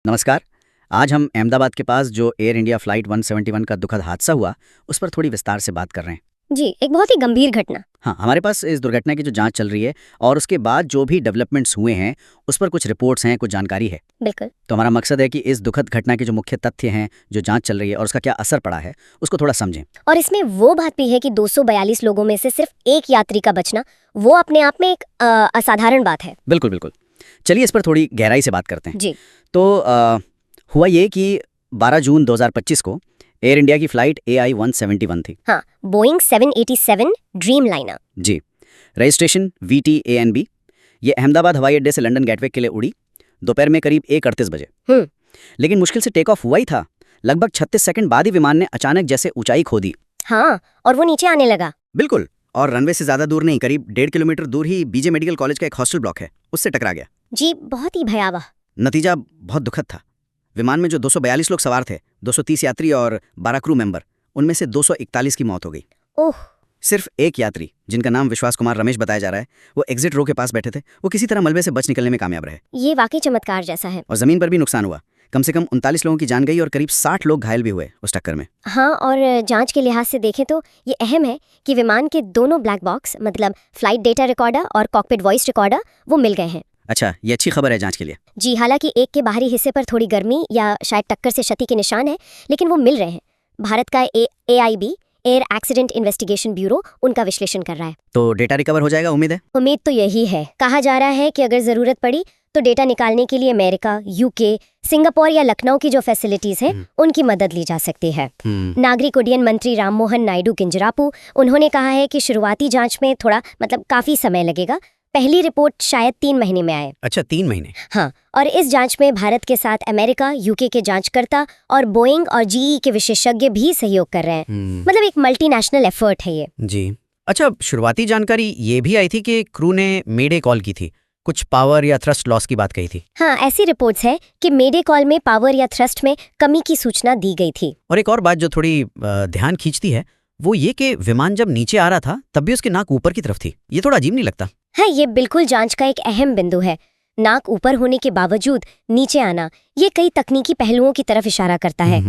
नमस्कार। आज हम अहमदाबाद के पास जो एयर इंडिया फ्लाइट 171 का दुखद हादसा हुआ उस पर थोड़ी विस्तार से बात कर रहे हैं। जी, एक बहुत ही गंभीर घटना। हाँ, हमारे पास इस दुर्घटना की जो जांच चल रही है और उसके बाद जो भी डेवलपमेंट्स हुए हैं उस पर कुछ रिपोर्ट्स हैं, कुछ जानकारी है। बिल्कुल। तो हमारा मकसद है कि इस दुखद घटना के जो मुख्य तथ्य हैं, जो जांच चल रही है और उसका क्या असर पड़ा है, उसको थोड़ा समझें। और इसमें वो बात भी है कि 242 लोगों में से सिर्फ एक यात्री का बचना, वो अपने आप में एक असाधारण बात है। बिल्कुल बिल्कुल। चलिए इस पर थोड़ी गहराई से बात करते हैं। जी। तो हुआ ये कि 12 जून 2025 को एयर इंडिया की फ्लाइट AI 171 थी। हाँ, बोइंग 787 ड्रीम लाइनर। जी। Registration VTANB। ये अहमदाबाद हवाई अड्डे से लंदन गेटवे के लिए उड़ी दोपहर में करीब 1:38 बजे। लेकिन मुश्किल से टेक ऑफ हुआ ही था, लगभग 36 सेकंड बाद ही विमान ने अचानक जैसे ऊंचाई खो दी। हाँ, और वो नीचे आने लगा। बिल्कुल। और रनवे से ज्यादा दूर नहीं, करीब 1.5 किलोमीटर दूर ही BJ मेडिकल कॉलेज का एक हॉस्टल ब्लॉक है, उससे टकरा गया। जी, बहुत ही भयावह। नतीजा बहुत दुखद था। विमान में जो 242 लोग सवार थे, 230 यात्री और 12 क्रू मेंबर, उनमें से 241 की मौत हो गई। ओह। सिर्फ एक यात्री, जिनका नाम विश्वास कुमार रमेश बताया जा रहा है, वो एग्जिट रो के पास बैठे थे, वो किसी तरह मलबे से बच निकलने में कामयाब रहे। ये वाकई चमत्कार जैसा है। और जमीन पर भी नुकसान हुआ, कम से कम 39 लोगों की जान गई और करीब 60 लोग घायल भी हुए उस टक्कर में। हाँ, और जांच के लिहाज से देखें तो ये अहम है कि विमान के दोनों ब्लैक बॉक्स, मतलब फ्लाइट डेटा रिकॉर्डर और कॉकपिट वॉइस रिकॉर्डर, वो मिल गए हैं। अच्छा, ये अच्छी खबर है जांच के लिए। जी, हालांकि एक के बाहरी हिस्से पर थोड़ी गर्मी या शायद टक्कर से क्षति के निशान है, लेकिन वो मिल रहे हैं। भारत का AIB air accident investigation bureau उनका विश्लेषण कर रहा है। तो डेटा रिकवर हो जाएगा, उम्मीद है? उम्मीद तो यही है। कहा जा रहा है कि अगर जरूरत पड़ी तो डेटा निकालने के लिए अमेरिका, UK, सिंगापुर या लखनऊ की जो फैसिलिटीज हैं उनकी मदद ली जा सकती है। नागरिक उड्डयन मंत्री राममोहन नायडू किंजरापू, उन्होंने कहा है कि शुरुआती जांच में थोड़ा काफी समय लगेगा। पहली रिपोर्ट शायद 3 महीने में आए। अच्छा, 3 महीने? हाँ, और इस जांच में भारत के साथ अमेरिका, UK के जांचकर्ता और बोइंग और GE के विशेषज्ञ भी सहयोग कर रहे हैं। मतलब एक मल्टीनेशनल एफर्ट है ये। जी। अच्छा, शुरुआती जानकारी ये भी आई थी कि क्रू ने मेडे कॉल की थी, कुछ पावर या थ्रस्ट लॉस की बात कही थी। हाँ, ऐसी रिपोर्ट्स है कि मेडे कॉल में पावर या थ्रस्ट में कमी की सूचना दी गई थी। और एक और बात जो थोड़ी ध्यान खींचती है वो ये कि विमान जब नीचे आ रहा था तब भी उसकी नाक ऊपर की तरफ थी। ये थोड़ा अजीब नहीं लगता? हाँ, ये बिल्कुल जांच का एक अहम बिंदु है। नाक ऊपर होने के बावजूद नीचे आना, ये कई तकनीकी पहलुओं की तरफ इशारा करता है।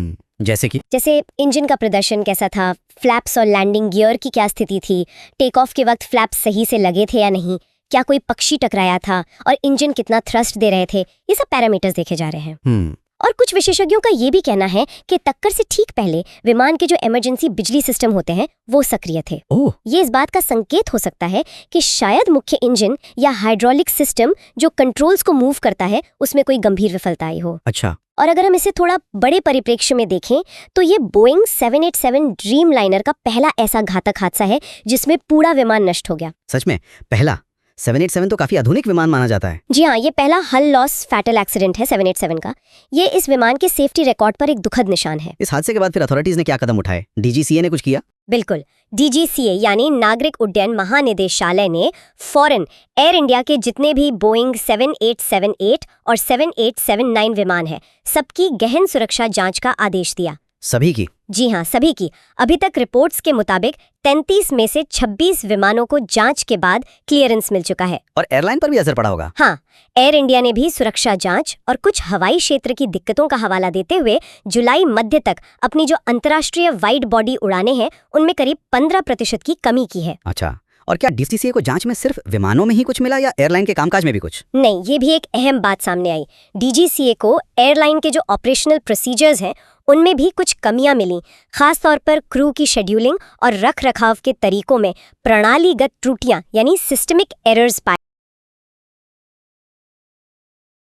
जैसे इंजन का प्रदर्शन कैसा था, फ्लैप्स और लैंडिंग गियर की क्या स्थिति थी, टेक ऑफ के वक्त फ्लैप्स सही से लगे थे या नहीं, क्या कोई पक्षी टकराया था और इंजन कितना थ्रस्ट दे रहे थे, ये सब पैरामीटर्स देखे जा रहे हैं। और कुछ विशेषज्ञों का ये भी कहना है कि टक्कर से ठीक पहले विमान के जो इमरजेंसी बिजली सिस्टम होते हैं वो सक्रिय थे। ये इस बात का संकेत हो सकता है कि शायद मुख्य इंजन या हाइड्रोलिक सिस्टम जो कंट्रोल्स को मूव करता है उसमें कोई गंभीर विफलता आई हो। अच्छा। और अगर हम इसे थोड़ा बड़े परिप्रेक्ष्य में देखें तो ये बोइंग 787 ड्रीम लाइनर का पहला ऐसा घातक हादसा है जिसमें पूरा विमान नष्ट हो गया। सच में? पहला? 787 तो काफी आधुनिक विमान माना जाता है। जी हाँ, ये पहला हल लॉस फैटल एक्सीडेंट है 787 का। ये इस विमान के सेफ्टी रिकॉर्ड पर एक दुखद निशान है। इस हादसे के बाद फिर अथॉरिटीज ने क्या कदम उठाए? DGCA ने कुछ किया? बिल्कुल। DGCA यानी नागरिक उड्डयन महानिदेशालय ने फौरन एयर इंडिया के जितने भी बोइंग 7878 और 7879 विमान है, सबकी गहन सुरक्षा जांच का आदेश दिया। सभी की? जी हाँ, सभी की। अभी तक रिपोर्ट्स के मुताबिक 33 में से 26 विमानों को जांच के बाद क्लियरेंस मिल चुका है। और एयरलाइन पर भी असर पड़ा होगा? हाँ, एयर इंडिया ने भी सुरक्षा जांच और कुछ हवाई क्षेत्र की दिक्कतों का हवाला देते हुए जुलाई मध्य तक अपनी जो अंतर्राष्ट्रीय वाइड बॉडी उड़ानें हैं उनमें करीब 15% की कमी की है। अच्छा, और क्या DGCA को जांच में सिर्फ विमानों में ही कुछ मिला या एयरलाइन के कामकाज में भी कुछ? नहीं, ये भी एक अहम बात सामने आई। DGCA को एयरलाइन के जो ऑपरेशनल प्रोसीजर्स हैं उनमें भी कुछ कमियां मिली, खास तौर पर क्रू की शेड्यूलिंग और रख रखाव के तरीकों में प्रणालीगत त्रुटियां यानी सिस्टमिक एरर्स पाए